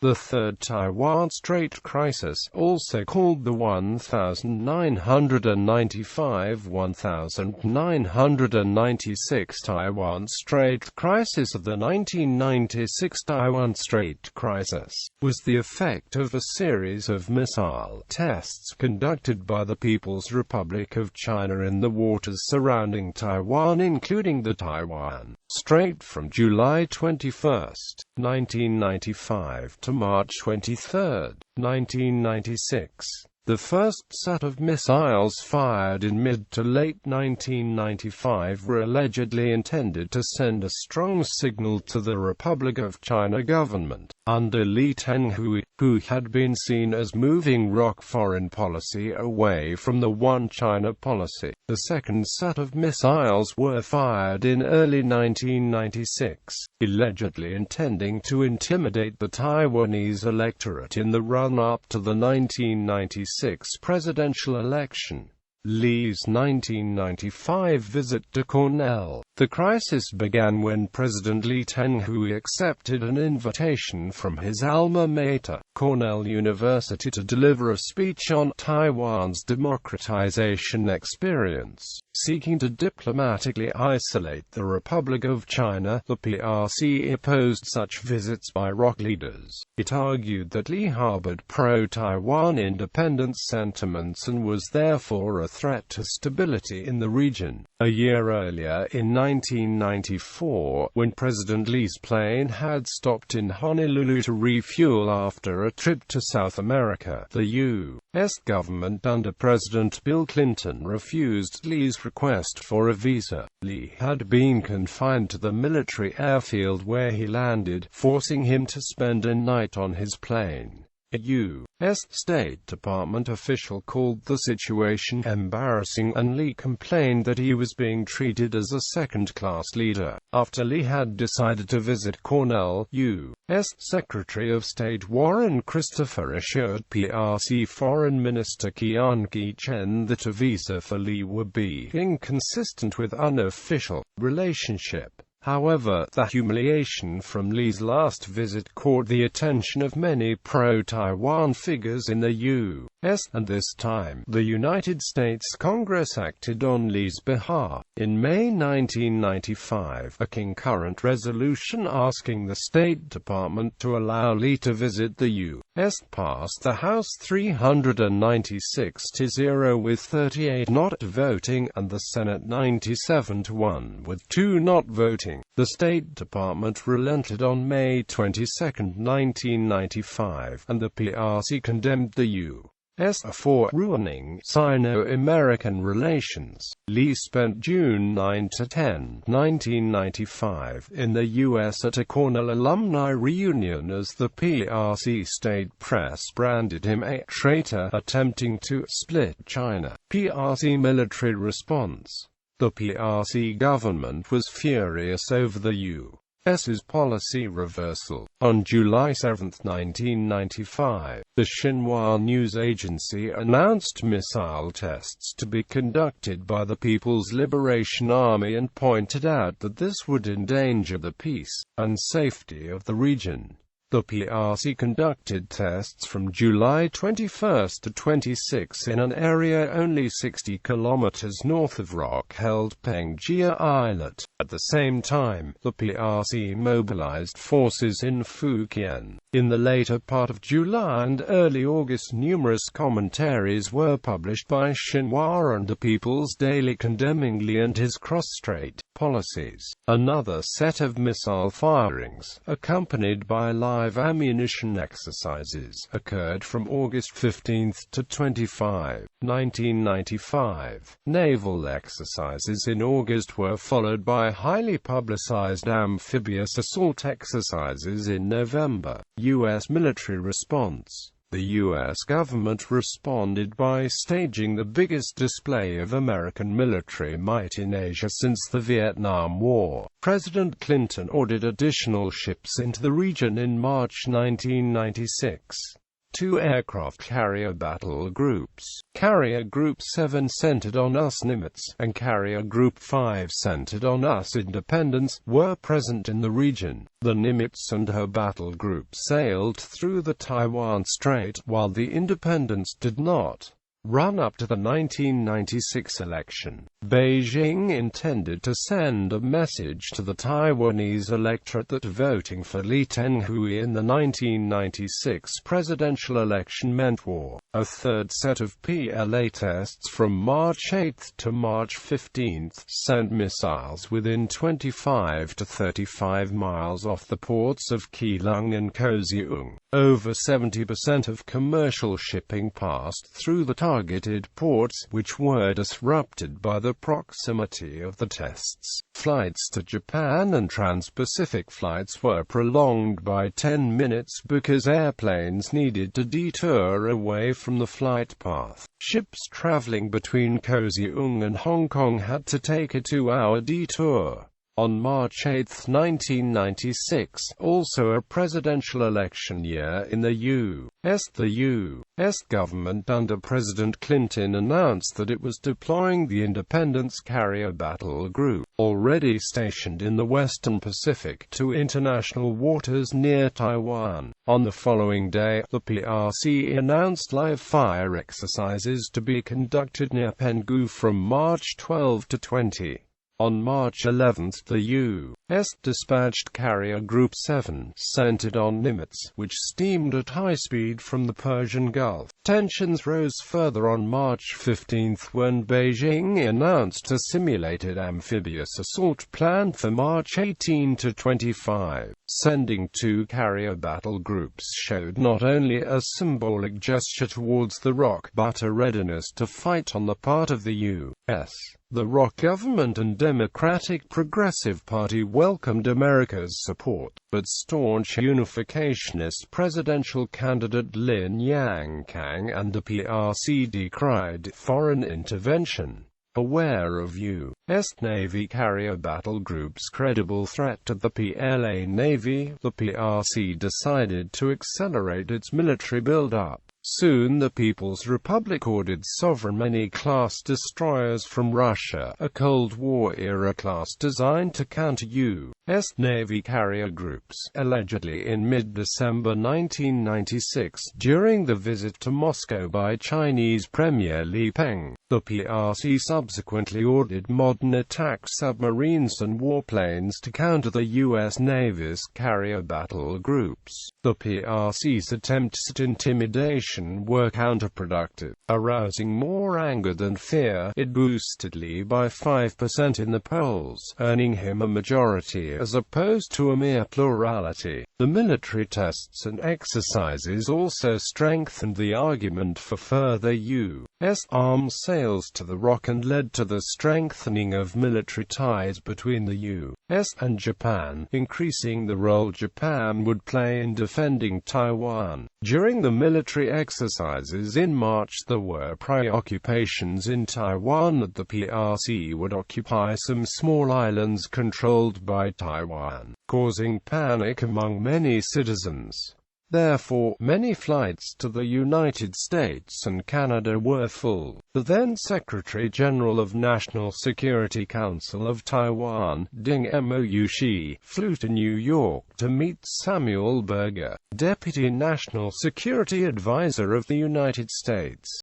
The Third Taiwan Strait Crisis, also called the 1995–1996 Taiwan Strait Crisis of the 1996 Taiwan Strait Crisis, was the effect of a series of missile tests conducted by the People's Republic of China in the waters surrounding Taiwan, including the Taiwan Strait from July 21, 1995 to March 23, 1996. The first set of missiles fired in mid to late 1995 were allegedly intended to send a strong signal to the Republic of China government, under Lee Teng-hui, who had been seen as moving ROC foreign policy away from the One China policy. The second set of missiles were fired in early 1996, allegedly intending to intimidate the Taiwanese electorate in the run-up to the 1996 presidential election. Lee's 1995 visit to Cornell. The crisis began when President Lee Teng-hui accepted an invitation from his alma mater, Cornell University, to deliver a speech on Taiwan's democratization experience. Seeking to diplomatically isolate the Republic of China, the PRC opposed such visits by ROC leaders. It argued that Lee harbored pro-Taiwan independence sentiments and was therefore a threat to stability in the region. A year earlier, in 1994, when President Lee's plane had stopped in Honolulu to refuel after a trip to South America, the U.S. government under President Bill Clinton refused Lee's request for a visa. Lee had been confined to the military airfield where he landed, forcing him to spend a night on his plane. A U.S. State Department official called the situation embarrassing, and Lee complained that he was being treated as a second-class leader. After Lee had decided to visit Cornell, U.S. Secretary of State Warren Christopher assured PRC Foreign Minister Chiang Kai-shek that a visa for Lee would be inconsistent with unofficial relationship. However, the humiliation from Lee's last visit caught the attention of many pro-Taiwan figures in the U.S., and this time, the United States Congress acted on Lee's behalf. In May 1995, a concurrent resolution asking the State Department to allow Lee to visit the U.S. passed the House 396-0 with 38 not voting, and the Senate 97-1 with 2 not voting. The State Department relented on May 22, 1995, and the PRC condemned the U.S. for ruining Sino-American relations. Lee spent June 9–10, 1995, in the U.S. at a Cornell alumni reunion as the PRC state press branded him a traitor attempting to split China. PRC military response. The PRC government was furious over the U.S.'s policy reversal. On July 7, 1995, the Xinhua news agency announced missile tests to be conducted by the People's Liberation Army and pointed out that this would endanger the peace and safety of the region. The PRC conducted tests from July 21 to 26 in an area only 60 kilometers north of ROC-held Pengjia Islet. At the same time, the PRC mobilized forces in Fujian. In the later part of July and early August, numerous commentaries were published by Xinhua and the People's Daily condemning Lee and his cross-strait policies. Another set of missile firings, accompanied by live ammunition exercises, occurred from August 15 to 25, 1995. Naval exercises in August were followed by highly publicized amphibious assault exercises in November. U.S. military response. The U.S. government responded by staging the biggest display of American military might in Asia since the Vietnam War. President Clinton ordered additional ships into the region in March 1996. Two aircraft carrier battle groups, Carrier Group 7 centered on US Nimitz, and Carrier Group 5 centered on US Independence, were present in the region. The Nimitz and her battle group sailed through the Taiwan Strait, while the Independence did not. Run up to the 1996 election, Beijing intended to send a message to the Taiwanese electorate that voting for Lee Teng-hui in the 1996 presidential election meant war. A third set of PLA tests from March 8 to March 15 sent missiles within 25 to 35 miles off the ports of Keelung and Kaohsiung. Over 70% of commercial shipping passed through the targeted ports, which were disrupted by the proximity of the tests. Flights to Japan and trans-Pacific flights were prolonged by 10 minutes because airplanes needed to detour away from the flight path. Ships traveling between Kaohsiung and Hong Kong had to take a 2-hour detour. On March 8, 1996, also a presidential election year in the U.S., the U.S. government under President Clinton announced that it was deploying the Independence Carrier Battle Group, already stationed in the Western Pacific, to international waters near Taiwan. On the following day, the PRC announced live-fire exercises to be conducted near Penghu from March 12 to 20. On March 11, the U.S. dispatched Carrier Group 7, centered on Nimitz, which steamed at high speed from the Persian Gulf. Tensions rose further on March 15 when Beijing announced a simulated amphibious assault plan for March 18 to 25. Sending two carrier battle groups showed not only a symbolic gesture towards the ROC, but a readiness to fight on the part of the U.S. The ROC government and Democratic Progressive Party welcomed America's support, but staunch unificationist presidential candidate Lin Yang and the PRC decried foreign intervention. Aware of U.S. Navy carrier battle group's credible threat to the PLA Navy, the PRC decided to accelerate its military build-up. Soon the People's Republic ordered Sovereign many-class destroyers from Russia, a Cold War-era class designed to counter U.S. Navy carrier groups. Allegedly in mid-December 1996, during the visit to Moscow by Chinese Premier Lee Peng, the PRC subsequently ordered modern attack submarines and warplanes to counter the U.S. Navy's carrier battle groups. The PRC's attempts at intimidation were counterproductive, arousing more anger than fear. It boosted Lee by 5% in the polls, earning him a majority as opposed to a mere plurality. The military tests and exercises also strengthened the argument for further U.S. arms sales to the ROC and led to the strengthening of military ties between the U.S. and Japan, increasing the role Japan would play in defending Taiwan. During the military exercises in March, there were preoccupations in Taiwan that the PRC would occupy some small islands controlled by Taiwan, causing panic among many citizens. Therefore, many flights to the United States and Canada were full. The then Secretary-General of National Security Council of Taiwan, Deng Moushi, flew to New York to meet Samuel Berger, Deputy National Security Advisor of the United States.